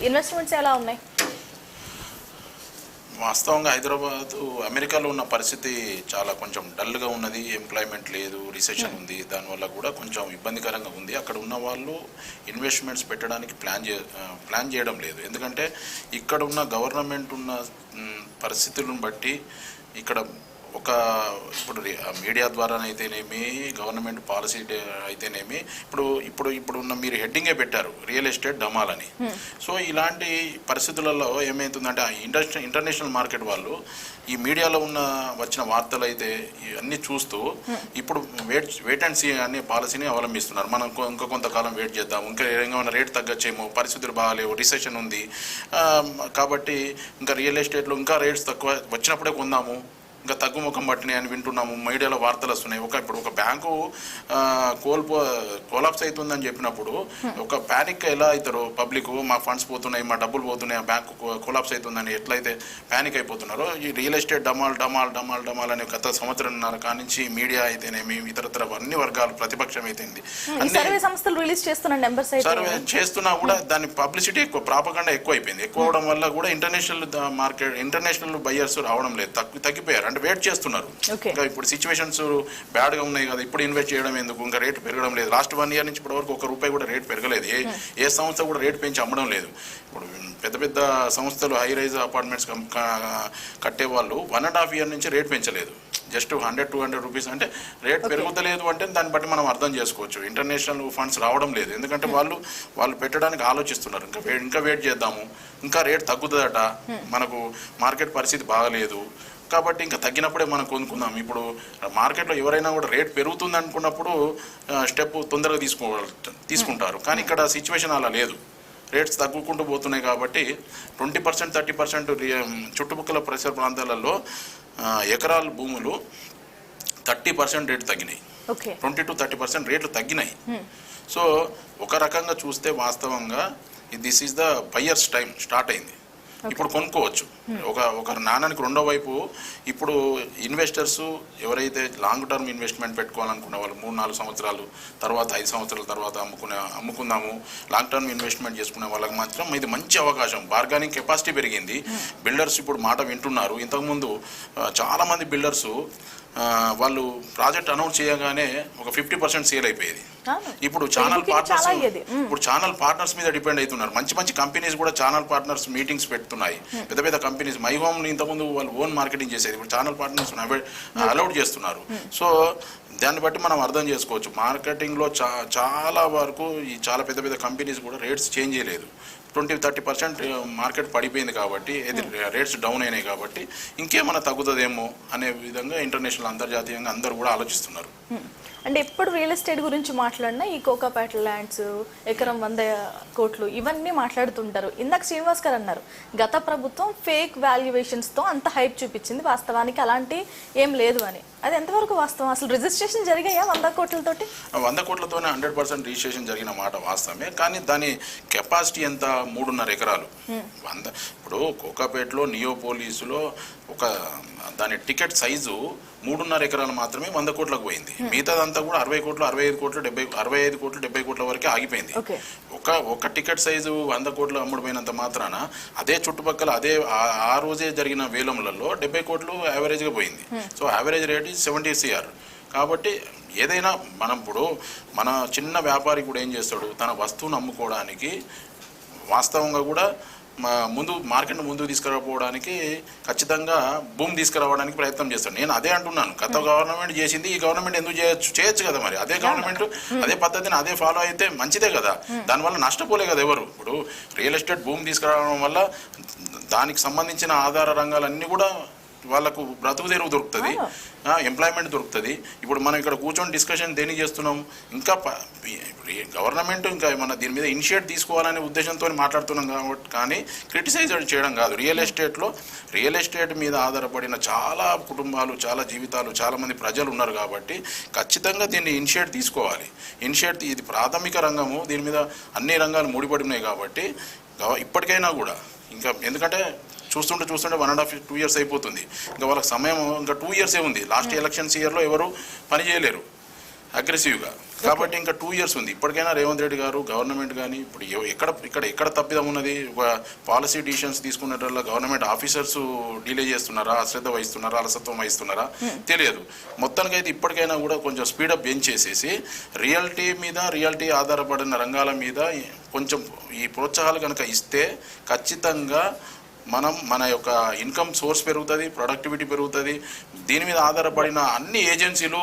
Investments ఎలా ఉన్నాయి? వాస్తవంగా హైదరాబాద్ అమెరికాలో ఉన్న పరిస్థితి చాలా కొంచెం డల్గా ఉన్నది. ఎంప్లాయ్మెంట్ లేదు, రిసెషన్ ఉంది. దానివల్ల కూడా కొంచెం ఇబ్బందికరంగా ఉంది. అక్కడ ఉన్న వాళ్ళు ఇన్వెస్ట్మెంట్స్ పెట్టడానికి ప్లాన్ చేయడం లేదు. ఎందుకంటే ఇక్కడ ఉన్న గవర్నమెంట్ ఉన్న పరిస్థితులను బట్టి ఇక్కడ ఇప్పుడు మీడియా ద్వారానైతేనేమి, గవర్నమెంట్ పాలసీ అయితేనేమి, ఇప్పుడున్న మీరు హెడ్డింగే పెట్టారు రియల్ ఎస్టేట్ డమాలని. సో ఇలాంటి పరిస్థితులలో ఏమవుతుందంటే ఇంటర్నేషనల్ మార్కెట్ వాళ్ళు ఈ మీడియాలో వచ్చిన వార్తలు అయితే అన్నీ చూస్తూ ఇప్పుడు వెయిట్ అండ్ సీ అనే పాలసీని అవలంబిస్తున్నారు. మనం ఇంకా కొంతకాలం వెయిట్ చేద్దాం, ఇంకా ఏమైనా రేట్ తగ్గచ్చేమో, పరిస్థితులు బాగాలేవు, రిసెషన్ ఉంది కాబట్టి ఇంకా రియల్ ఎస్టేట్లో ఇంకా రేట్స్ తక్కువ వచ్చినప్పుడే కొందాము, ఇంకా తగ్గుముఖం పట్టినాయి అని వింటున్నాము. మీడియాలో వార్తలు వస్తున్నాయి. ఇప్పుడు ఒక బ్యాంకు కోలాప్స్ అవుతుందని చెప్పినప్పుడు ఒక ప్యానిక్ ఎలా అవుతారో పబ్లిక్, మా ఫండ్స్ పోతున్నాయి, మా డబ్బులు పోతున్నాయి, ఆ బ్యాంకు కోలాప్స్ అవుతుందని ఎట్లయితే ప్యానిక్ అయిపోతున్నారో, ఈ రియల్ ఎస్టేట్ డమాల్ అనే గత సంవత్సరంన్నర కానించి మీడియా అయితేనేమి, ఇతరత్ర అన్ని వర్గాలు, ప్రతిపక్షం అయితేంది సర్వే సంస్థలు రిలీజ్ సర్వే చేస్తున్నా కూడా దాని పబ్లిసిటీ ఎక్కువ, ప్రాపగండా ఎక్కువ అయిపోయింది. ఎక్కువ అవడం వల్ల కూడా ఇంటర్నేషనల్ బయ్యర్స్ రావడం లేదు, తగ్గిపోయారు. అంటే వెయిట్ చేస్తున్నారు. ఇంకా ఇప్పుడు సిచ్యువేషన్స్ బ్యాడ్గా ఉన్నాయి కదా, ఇప్పుడు ఇన్వెస్ట్ చేయడం ఎందుకు, ఇంకా రేటు పెరగడం లేదు. లాస్ట్ 1 year నుంచి ఇప్పటి వరకు ₹1 కూడా రేట్ పెరగలేదు. ఏ సంస్థ కూడా రేట్ పెంచి అమ్మడం లేదు. ఇప్పుడు పెద్ద పెద్ద సంస్థలు హై రైజ్ అపార్ట్మెంట్స్ కట్టేవాళ్ళు 1.5 year నుంచి రేట్ పెంచలేదు. జస్ట్ 100-200 రూపీస్ అంటే రేట్ పెరుగుతలేదు అంటే దాన్ని బట్టి మనం అర్థం చేసుకోవచ్చు. ఇంటర్నేషనల్ ఫండ్స్ రావడం లేదు. ఎందుకంటే వాళ్ళు పెట్టడానికి ఆలోచిస్తున్నారు. ఇంకా వెయిట్ చేద్దాము, ఇంకా రేట్ తగ్గుతుందట, మనకు మార్కెట్ పరిస్థితి బాగలేదు కాబట్టి ఇంకా తగ్గినప్పుడే మనం కొనుక్కుందాం. ఇప్పుడు మార్కెట్లో ఎవరైనా కూడా రేట్ పెరుగుతుంది అనుకున్నప్పుడు స్టెప్ తొందరగా తీసుకుంటారు. కానీ ఇక్కడ సిచ్యువేషన్ అలా లేదు. రేట్స్ తగ్గుకుంటూ పోతున్నాయి కాబట్టి 20%, 30% చుట్టుపక్కల పరిసర ప్రాంతాలలో ఎకరాల భూములు 30% రేటు తగ్గినాయి. 20-30% రేట్లు తగ్గినాయి. సో ఒక రకంగా చూస్తే వాస్తవంగా this is the buyers time start అయింది. ఇప్పుడు కొనుక్కోవచ్చు. ఒక నాణానికి రెండో వైపు ఇప్పుడు ఇన్వెస్టర్స్ ఎవరైతే లాంగ్ టర్మ్ ఇన్వెస్ట్మెంట్ పెట్టుకోవాలనుకున్న వాళ్ళు 3-4 సంవత్సరాలు తర్వాత 5 సంవత్సరాల తర్వాత అమ్ముకుందాము, లాంగ్ టర్మ్ ఇన్వెస్ట్మెంట్ చేసుకునే వాళ్ళకి మాత్రం ఇది మంచి అవకాశం. బార్గెనింగ్ కెపాసిటీ పెరిగింది. బిల్డర్స్ ఇప్పుడు మాట వింటున్నారు. ఇంతకుముందు చాలామంది బిల్డర్స్ వాళ్ళు ప్రాజెక్ట్ అనౌన్స్ చేయగానే ఒక 50% సేల్ అయిపోయేది. ఇప్పుడు ఛానల్ పార్ట్నర్స్ మీద డిపెండ్ అవుతున్నారు. మంచి కంపెనీస్ కూడా ఛానల్ పార్ట్నర్స్ మీటింగ్స్ పెడుతున్నాయి. పెద్ద కంపెనీస్ మై హోమ్ ఇంతకుముందు వాళ్ళు ఓన్ మార్కెటింగ్ చేసేది, ఇప్పుడు ఛానల్ పార్ట్నర్స్ అలౌడ్ చేస్తున్నారు. సో దాన్ని బట్టి మనం అర్థం చేసుకోవచ్చు. మార్కెటింగ్లో చాలా వరకు ఈ చాలా పెద్ద కంపెనీస్ కూడా రేట్స్ చేంజ్ చేయలేదు. 20-30% మార్కెట్ పడిపోయింది కాబట్టి, రేట్స్ డౌన్ అయినాయి కాబట్టి ఇంకేమైనా తగ్గుతుందేమో అనే విధంగా ఇంటర్నేషనల్, అంతర్జాతీయంగా అందరూ కూడా ఆలోచిస్తున్నారు. అంటే ఎప్పుడు రియల్ ఎస్టేట్ గురించి మాట్లాడినా ఈ కోకాపేట ల్యాండ్స్, ఎకరం 100 కోట్లు ఇవన్నీ మాట్లాడుతుంటారు. ఇందాక శ్రీనివాస్ గారు అన్నారు గత ప్రభుత్వం ఫేక్ వాల్యుయేషన్స్తో అంత హైప్ చూపించింది, వాస్తవానికి అలాంటి ఏం లేదు అని. అది ఎంతవరకు వాస్తవం? అసలు రిజిస్ట్రేషన్ జరిగాయా 100 కోట్లతోటి? 100 కోట్లతోనే 100% రిజిస్ట్రేషన్ జరిగిన మాట వాస్తవమే. కానీ దాని కెపాసిటీ ఎంత? 3.5 ఎకరాలు. ఇప్పుడు కోకాపేటలో నియోపోలీసులో దాని టికెట్ సైజు 3.5 ఎకరాలు మాత్రమే 100 కోట్లకు పోయింది. మిగతాదంతా కూడా 60 కోట్లు, 65 కోట్లు, 70 కోట్ల వరకే ఆగిపోయింది. ఒక టికెట్ సైజు 100 కోట్లు అమ్ముడుపోయినంత మాత్రాన అదే చుట్టుపక్కల అదే ఆ రోజే జరిగిన వేలంలలో 70 కోట్లు యావరేజ్గా పోయింది. So average rate 70 CR. కాబట్టి ఏదైనా మన చిన్న వ్యాపారి కూడా ఏం చేస్తాడు, తన వస్తువును అమ్ముకోవడానికి వాస్తవంగా కూడా మార్కెట్ను ముందుకు తీసుకురావడానికి ఖచ్చితంగా భూమి తీసుకురావడానికి ప్రయత్నం చేస్తాడు. నేను అదే అంటున్నాను. గత గవర్నమెంట్ చేసింది, ఈ గవర్నమెంట్ ఎందుకు చేయొచ్చు కదా. మరి అదే గవర్నమెంట్ అదే పద్ధతిని అదే ఫాలో అయితే మంచిదే కదా. దానివల్ల నష్టపోలే కదా ఎవరు. ఇప్పుడు రియల్ ఎస్టేట్ భూమి తీసుకురావడం వల్ల దానికి సంబంధించిన ఆధార రంగాలన్నీ కూడా వాళ్ళకు బ్రతుకు తెరువు దొరుకుతుంది, ఎంప్లాయ్మెంట్ దొరుకుతుంది. ఇప్పుడు మనం ఇక్కడ కూర్చొని డిస్కషన్ దేనికి చేస్తున్నాం, ఇంకా గవర్నమెంట్ ఇంకా మన దీని మీద ఇనిషియేట్ తీసుకోవాలనే ఉద్దేశంతో మాట్లాడుతున్నాం కాబట్టి, కానీ క్రిటిసైజ్ చేయడం కాదు. రియల్ ఎస్టేట్ మీద ఆధారపడిన చాలా కుటుంబాలు, చాలా జీవితాలు, చాలామంది ప్రజలు ఉన్నారు కాబట్టి ఖచ్చితంగా దీన్ని ఇనిషియేట్ తీసుకోవాలి. ఇది ప్రాథమిక రంగము, దీని మీద అన్ని రంగాలు ముడిపడి ఉన్నాయి కాబట్టి ఇప్పటికైనా కూడా ఇంకా, ఎందుకంటే చూస్తుంటే 1.5-2 years అయిపోతుంది. ఇంకా వాళ్ళకి సమయం ఇంకా 2 years ఉంది. లాస్ట్ ఎలక్షన్స్ ఇయర్లో ఎవరు పని చేయలేరు అగ్రెసివ్గా. కాబట్టి ఇంకా 2 years ఉంది. ఇప్పటికైనా రేవంత్ రెడ్డి గారు గవర్నమెంట్ కానీ ఇప్పుడు ఎక్కడ తప్పిదం ఉన్నది, ఒక పాలసీ డిసిషన్స్ తీసుకునేటల్ల గవర్నమెంట్ ఆఫీసర్స్ డిలే చేస్తున్నారా, అశ్రద్ధ వహిస్తున్నారా, అలసత్వం వహిస్తున్నారా తెలియదు. మొత్తానికి అయితే ఇప్పటికైనా కూడా కొంచెం స్పీడప్ పెంచేసేసి రియాలిటీ ఆధారపడిన రంగాల మీద కొంచెం ఈ ప్రోత్సాహాలు కనుక ఇస్తే ఖచ్చితంగా మన యొక్క ఇన్కమ్ సోర్స్ పెరుగుతుంది, ప్రొడక్టివిటీ పెరుగుతుంది. దీని మీద ఆధారపడిన అన్ని ఏజెన్సీలు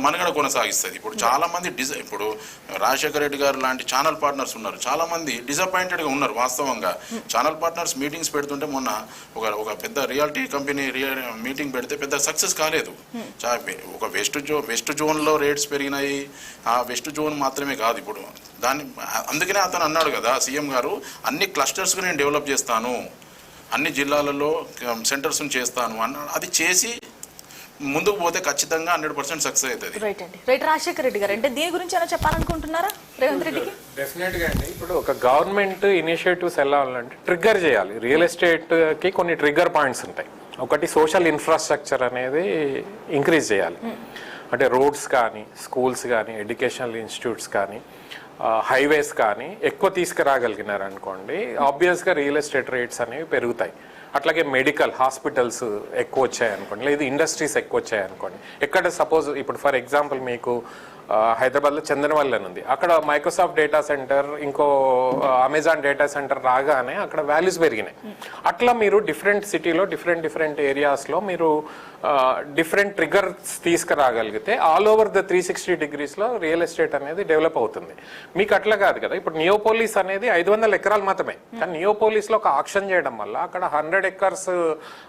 మనుగడ కొనసాగిస్తుంది. ఇప్పుడు చాలామంది ఇప్పుడు రాజశేఖర రెడ్డి గారు లాంటి ఛానల్ పార్ట్నర్స్ ఉన్నారు, చాలామంది డిసప్పాయింటెడ్గా ఉన్నారు. వాస్తవంగా ఛానల్ పార్ట్నర్స్ మీటింగ్స్ పెడుతుంటే మొన్న ఒక పెద్ద రియాలిటీ కంపెనీ మీటింగ్ పెడితే పెద్ద సక్సెస్ కాలేదు. ఒక వెస్ట్ జోన్లో రేట్స్ పెరిగినాయి. ఆ వెస్ట్ జోన్ మాత్రమే కాదు, ఇప్పుడు అందుకనే అతను అన్నాడు కదా సీఎం గారు, అన్ని క్లస్టర్స్గా నేను డెవలప్ చేస్తాను, అన్ని జిల్లాలలో సెంటర్స్ని చేస్తాను అన్నాడు. అది చేసి ముందుకు పోతే ఖచ్చితంగా 100% సక్సెస్ అవుతుంది. రైట్ అండి. రైట్ రాజశేఖర రెడ్డి గారు, అంటే దీని గురించి ఏమైనా చెప్పాలనుకుంటున్నారా రేవంత్ రెడ్డికి? డెఫినెట్గా అండి. ఇప్పుడు ఒక గవర్నమెంట్ ఇనిషియేటివ్స్ ఎలా ఉండాలంటే ట్రిగ్గర్ చేయాలి. రియల్ ఎస్టేట్కి కొన్ని ట్రిగ్గర్ పాయింట్స్ ఉంటాయి. ఒకటి సోషల్ ఇన్ఫ్రాస్ట్రక్చర్ అనేది ఇంక్రీజ్ చేయాలి. అంటే రోడ్స్ కానీ, స్కూల్స్ కానీ, ఎడ్యుకేషనల్ ఇన్స్టిట్యూట్స్ కానీ, హైవేస్ కానీ ఎక్కువ తీసుకురాగలిగినారు అనుకోండి, ఆబ్వియస్గా రియల్ ఎస్టేట్ రేట్స్ అనేవి పెరుగుతాయి. అట్లాగే మెడికల్ హాస్పిటల్స్ ఎక్కువ వచ్చాయి అనుకోండి, లేదు ఇండస్ట్రీస్ ఎక్కువ వచ్చాయి అనుకోండి. ఎక్కడ సపోజ్ ఇప్పుడు ఫర్ ఎగ్జాంపుల్ మీకు హైదరాబాద్లో చందనవల్లి అని ఉంది, అక్కడ మైక్రోసాఫ్ట్ డేటా సెంటర్, ఇంకో అమెజాన్ డేటా సెంటర్ రాగానే అక్కడ వాల్యూస్ పెరిగినాయి. అట్లా మీరు డిఫరెంట్ సిటీలో డిఫరెంట్ ఏరియాస్లో మీరు డిఫరెంట్ ట్రిగర్స్ తీసుకురాగలిగితే ఆల్ ఓవర్ ద 360 degreesలో రియల్ ఎస్టేట్ అనేది డెవలప్ అవుతుంది. మీకు అట్లా కాదు కదా, ఇప్పుడు నియోపోలిస్ అనేది 500 ఎకరాలు మాత్రమే, కానీ నియోపోలిస్లో ఒక ఆక్షన్ చేయడం వల్ల అక్కడ 100 acres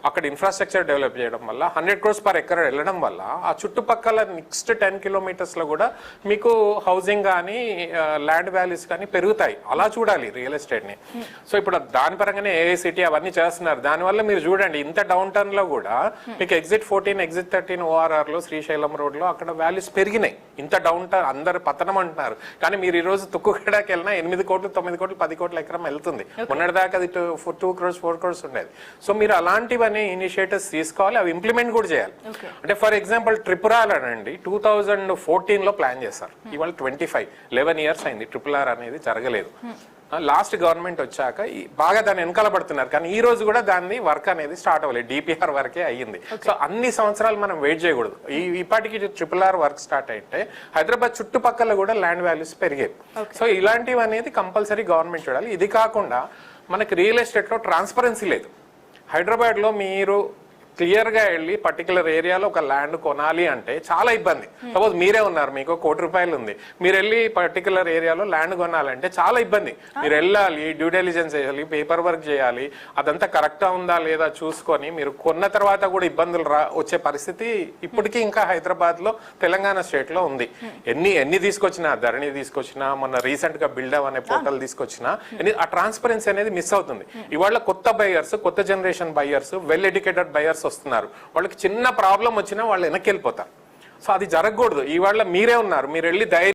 అక్కడ ఇన్ఫ్రాస్ట్రక్చర్ డెవలప్ చేయడం వల్ల 100 crores per acre వెళ్ళడం వల్ల ఆ చుట్టుపక్కల నెక్స్ట్ 10 kilometers కూడా మీకు హౌసింగ్ కానీ ల్యాండ్ వాల్యూస్ కానీ పెరుగుతాయి. అలా చూడాలి రియల్ ఎస్టేట్ని. సో ఇప్పుడు దాని పరంగానే ఏఐసిటీ అవన్నీ చేస్తున్నారు. దానివల్ల మీరు చూడండి ఇంత డౌన్ టర్న్ లో కూడా మీకు ఎగ్జిట్ 14 ఎగ్జిట్ 13 ORR లో శ్రీశైలం రోడ్ లో అక్కడ వాల్యూస్ పెరిగినాయి. ఇంత డౌన్ టర్న్ అందరు పతనం అంటున్నారు, కానీ మీరు ఈ రోజు తుక్కుగడకి వెళ్ళినా 8 కోట్లు 9 కోట్లు 10 కోట్ల ఎకరం వెళ్తుంది. మొన్నటిదాకా అది 2 crores 4 crores ఉండేది. సో మీరు అలాంటివన్నీ ఇనిషియేటివ్స్ తీసుకోవాలి, అవి ఇంప్లిమెంట్ కూడా చేయాలి. అంటే ఫర్ ఎగ్జాంపుల్ త్రిపురాలోనండి 2014లో ప్లాన్ చేశారు, ఇవాళ 11 years అయింది RRR అనేది జరగలేదు. లాస్ట్ గవర్నమెంట్ వచ్చాక బాగా దాన్ని వెనకాల పడుతున్నారు, కానీ ఈ రోజు కూడా దాన్ని వర్క్ అనేది స్టార్ట్ అవ్వలేదు, DPR వరకే అయ్యింది. సో అన్ని సంవత్సరాలు మనం వెయిట్ చేయకూడదు. ఇప్పటికి RRR వర్క్ స్టార్ట్ అయితే హైదరాబాద్ చుట్టుపక్కల కూడా ల్యాండ్ వాల్యూస్ పెరిగేది. సో ఇలాంటివి అనేది కంపల్సరీ గవర్నమెంట్ చూడాలి. ఇది కాకుండా మనకి రియల్ ఎస్టేట్లో ట్రాన్స్పరెన్సీ లేదు. హైదరాబాద్లో మీరు క్లియర్గా వెళ్ళి పర్టికులర్ ఏరియాలో ఒక ల్యాండ్ కొనాలి అంటే చాలా ఇబ్బంది. సపోజ్ మీరే ఉన్నారు, మీకు ₹1 ఉంది, మీరు వెళ్ళి పర్టికులర్ ఏరియాలో ల్యాండ్ కొనాలంటే చాలా ఇబ్బంది. మీరు వెళ్ళాలి, డ్యూ డెలిజెన్స్ చేయాలి, పేపర్ వర్క్ చేయాలి, అదంతా కరెక్టా ఉందా లేదా చూసుకొని మీరు కొన్న తర్వాత కూడా ఇబ్బందులు వచ్చే పరిస్థితి ఇప్పటికీ ఇంకా హైదరాబాద్లో తెలంగాణ స్టేట్లో ఉంది. ఎన్ని తీసుకొచ్చినా, ధరణి తీసుకొచ్చినా, మొన్న రీసెంట్ గా బిల్డప్ అనే పోర్టల్ తీసుకొచ్చినా ఆ ట్రాన్స్పరెన్సీ అనేది మిస్ అవుతుంది. ఇవాళ కొత్త బయర్స్, కొత్త generation buyers, well educated buyers వస్తున్నారు. వాళ్ళకి చిన్న ప్రాబ్లం వచ్చినా వాళ్ళు వెనక్కి వెళ్ళిపోతారు. సో అది జరగకూడదు. ఇవాళ మీరే ఉన్నారు, మీరు వెళ్ళి